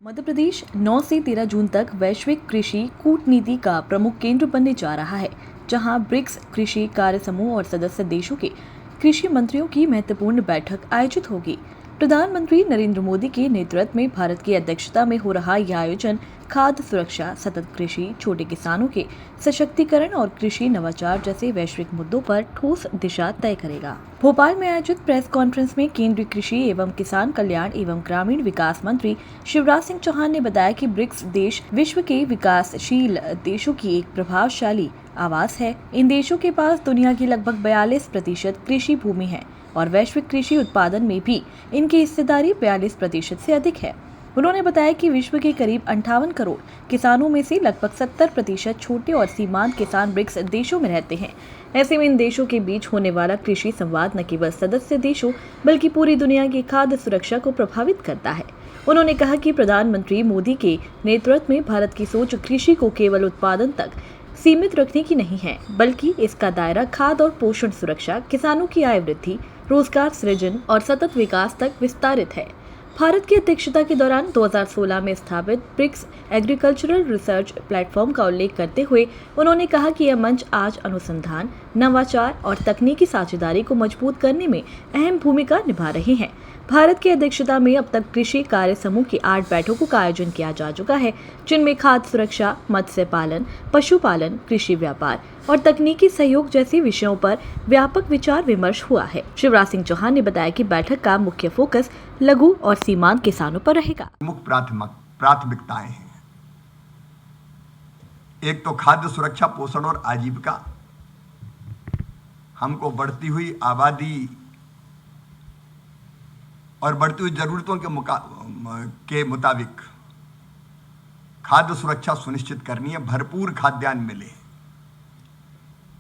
मध्य प्रदेश 9 से 13 जून तक वैश्विक कृषि कूटनीति का प्रमुख केंद्र बनने जा रहा है, जहां ब्रिक्स कृषि कार्य समूह और सदस्य देशों के कृषि मंत्रियों की महत्वपूर्ण बैठक आयोजित होगी। प्रधानमंत्री नरेंद्र मोदी के नेतृत्व में भारत की अध्यक्षता में हो रहा यह आयोजन खाद्य सुरक्षा, सतत कृषि, छोटे किसानों के सशक्तिकरण और कृषि नवाचार जैसे वैश्विक मुद्दों पर ठोस दिशा तय करेगा। भोपाल में आयोजित प्रेस कॉन्फ्रेंस में केंद्रीय कृषि एवं किसान कल्याण एवं ग्रामीण विकास मंत्री शिवराज सिंह चौहान ने बताया कि ब्रिक्स देश विश्व के विकासशील देशों की एक प्रभावशाली आवाज है। इन देशों के पास दुनिया की लगभग 42% कृषि भूमि है और वैश्विक कृषि उत्पादन में भी इनकी हिस्सेदारी 42% से अधिक है। उन्होंने बताया कि विश्व के करीब 58 करोड़ किसानों में से लगभग 70% छोटे और सीमांत किसान ब्रिक्स देशों में रहते हैं। ऐसे में इन देशों के बीच होने वाला कृषि संवाद न केवल सदस्य देशों बल्कि पूरी दुनिया की खाद्य सुरक्षा को प्रभावित करता है। उन्होंने कहा कि प्रधानमंत्री मोदी के नेतृत्व में भारत की सोच कृषि को केवल उत्पादन तक सीमित रखने की नहीं है, बल्कि इसका दायरा खाद्य और पोषण सुरक्षा, किसानों की आय वृद्धि, रोजगार सृजन और सतत विकास तक विस्तारित है। भारत की अध्यक्षता के दौरान 2016 में स्थापित ब्रिक्स एग्रीकल्चरल रिसर्च प्लेटफॉर्म का उल्लेख करते हुए उन्होंने कहा कि यह मंच आज अनुसंधान, नवाचार और तकनीकी साझेदारी को मजबूत करने में अहम भूमिका निभा रहे हैं। भारत की अध्यक्षता में अब तक कृषि कार्य समूह की 8 बैठकों का आयोजन किया जा चुका है, जिनमें खाद्य सुरक्षा, मत्स्य पालन, पशुपालन, कृषि व्यापार और तकनीकी सहयोग जैसे विषयों पर व्यापक विचार विमर्श हुआ है। शिवराज सिंह चौहान ने बताया कि बैठक का मुख्य फोकस लघु और सीमांत किसानों पर रहेगा। मुख्य प्राथमिकताएं हैं। एक तो खाद्य सुरक्षा, पोषण और आजीविका। हमको बढ़ती हुई आबादी और बढ़ती हुई जरूरतों के मुताबिक खाद्य सुरक्षा सुनिश्चित करनी है। भरपूर खाद्यान्न मिले,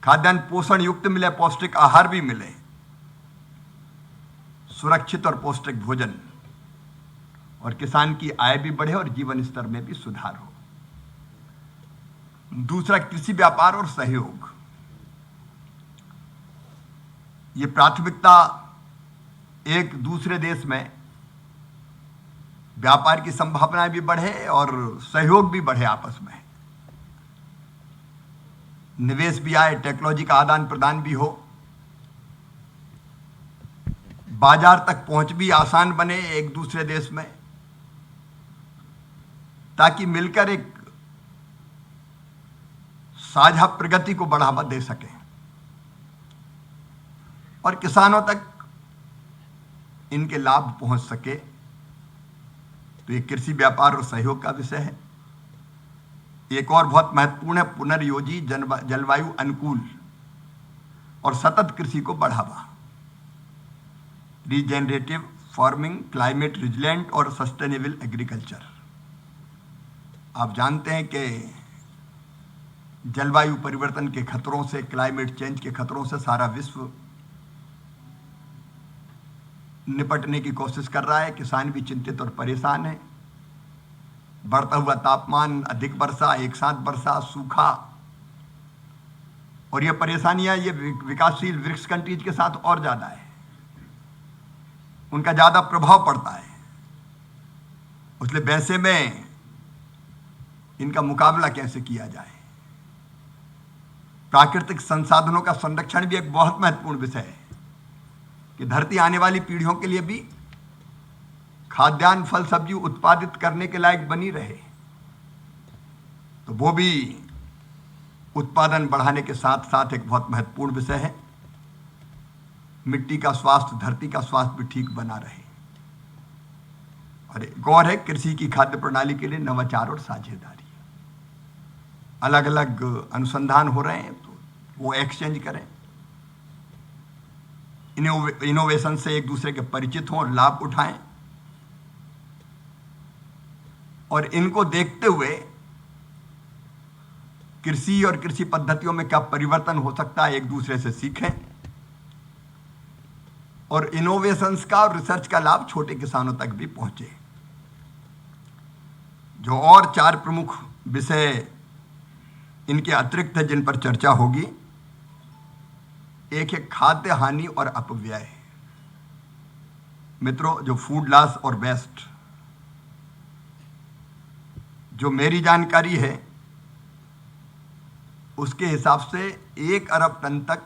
खाद्यान्न पोषण युक्त मिले, पौष्टिक आहार भी मिले, सुरक्षित और पौष्टिक भोजन, और किसान की आय भी बढ़े और जीवन स्तर में भी सुधार हो। दूसरा, कृषि व्यापार और सहयोग। ये प्राथमिकता एक दूसरे देश में व्यापार की संभावनाएं भी बढ़े और सहयोग भी बढ़े, आपस में निवेश भी आए, टेक्नोलॉजी का आदान प्रदान भी हो, बाजार तक पहुंच भी आसान बने एक दूसरे देश में, ताकि मिलकर एक साझा प्रगति को बढ़ावा दे सके और किसानों तक इनके लाभ पहुंच सके। तो ये कृषि व्यापार और सहयोग का विषय है। एक और बहुत महत्वपूर्ण है पुनर्योजी, जलवायु अनुकूल और सतत कृषि को बढ़ावा। रीजेनरेटिव फार्मिंग, क्लाइमेट रिजिलेंट और सस्टेनेबल एग्रीकल्चर। आप जानते हैं कि जलवायु परिवर्तन के खतरों से, क्लाइमेट चेंज के खतरों से सारा विश्व निपटने की कोशिश कर रहा है। किसान भी चिंतित और परेशान है। बढ़ता हुआ तापमान, अधिक वर्षा, एक साथ वर्षा, सूखा, और ये परेशानियां ये विकासशील ब्रिक्स कंट्रीज के साथ और ज्यादा है, उनका ज्यादा प्रभाव पड़ता है। इसलिए वैसे में इनका मुकाबला कैसे किया जाए। प्राकृतिक संसाधनों का संरक्षण भी एक बहुत महत्वपूर्ण विषय है कि धरती आने वाली पीढ़ियों के लिए भी खाद्यान्न, फल सब्जी उत्पादित करने के लायक बनी रहे। तो वो भी उत्पादन बढ़ाने के साथ साथ एक बहुत महत्वपूर्ण विषय है। मिट्टी का स्वास्थ्य, धरती का स्वास्थ्य भी ठीक बना रहे। और एक और है कृषि की खाद्य प्रणाली के लिए नवाचार और साझेदारी। अलग अलग अनुसंधान हो रहे हैं, तो वो एक्सचेंज करें, इनोवेशन से एक दूसरे के परिचित हों और लाभ उठाएं, और इनको देखते हुए कृषि और कृषि पद्धतियों में क्या परिवर्तन हो सकता है एक दूसरे से सीखें, और इनोवेशंस का और रिसर्च का लाभ छोटे किसानों तक भी पहुंचे। जो और 4 प्रमुख विषय इनके अतिरिक्त है जिन पर चर्चा होगी, एक है खाद्य हानि और अपव्यय। मित्रों, जो फूड लॉस और वेस्ट, जो मेरी जानकारी है उसके हिसाब से 1 अरब टन तक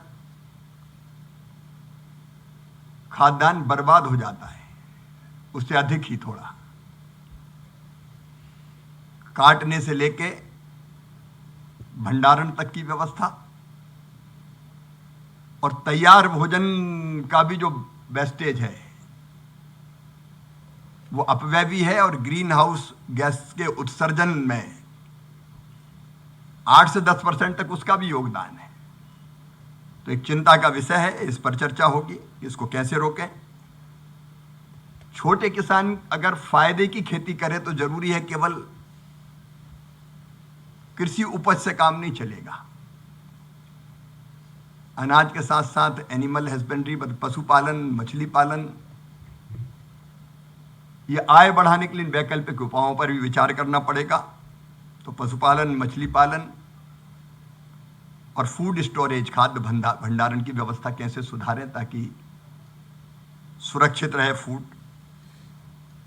खाद्यान्न बर्बाद हो जाता है, उससे अधिक ही थोड़ा, काटने से लेके भंडारण तक की व्यवस्था और तैयार भोजन का भी जो वेस्टेज है वो अपव्यय भी है और ग्रीन हाउस गैस के उत्सर्जन में 8 से 10% तक उसका भी योगदान है। तो एक चिंता का विषय है, इस पर चर्चा होगी, इसको कैसे रोकें। छोटे किसान अगर फायदे की खेती करे तो जरूरी है केवल कृषि उपज से काम नहीं चलेगा, अनाज के साथ साथ एनिमल हस्बेंड्री, पशुपालन, मछली पालन, ये आय बढ़ाने के लिए वैकल्पिक उपायों पर भी विचार करना पड़ेगा। तो पशुपालन, मछली पालन और फूड स्टोरेज, खाद्य भंडारण की व्यवस्था कैसे सुधारें ताकि सुरक्षित रहे फूड।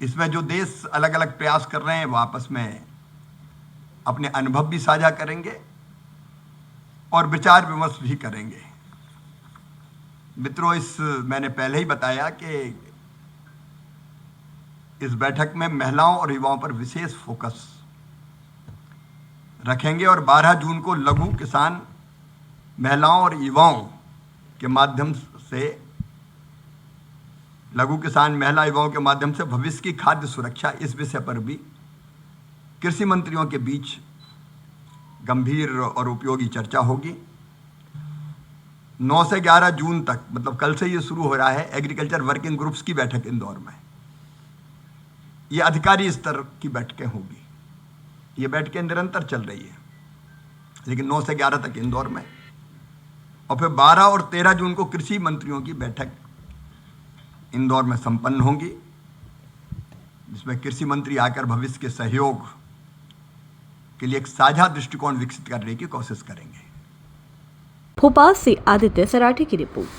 इसमें जो देश अलग अलग प्रयास कर रहे हैं वो आपस में अपने अनुभव भी साझा करेंगे और विचार विमर्श भी करेंगे। मित्रों, मैंने पहले ही बताया कि इस बैठक में महिलाओं और युवाओं पर विशेष फोकस रखेंगे और 12 जून को लघु किसान महिलाओं और युवाओं के माध्यम से भविष्य की खाद्य सुरक्षा, इस विषय पर भी कृषि मंत्रियों के बीच गंभीर और उपयोगी चर्चा होगी। 9 से 11 जून तक, मतलब कल से ये शुरू हो रहा है, एग्रीकल्चर वर्किंग ग्रुप्स की बैठक इंदौर में। ये अधिकारी स्तर की बैठकें होगी, ये बैठकें निरंतर चल रही है, लेकिन 9 से 11 तक इंदौर में, और फिर 12 और 13 जून को कृषि मंत्रियों की बैठक इंदौर में संपन्न होंगी, जिसमें कृषि मंत्री आकर भविष्य के सहयोग के लिए एक साझा दृष्टिकोण विकसित करने की कोशिश करेंगे। भोपाल से आदित्य सराठे की रिपोर्ट।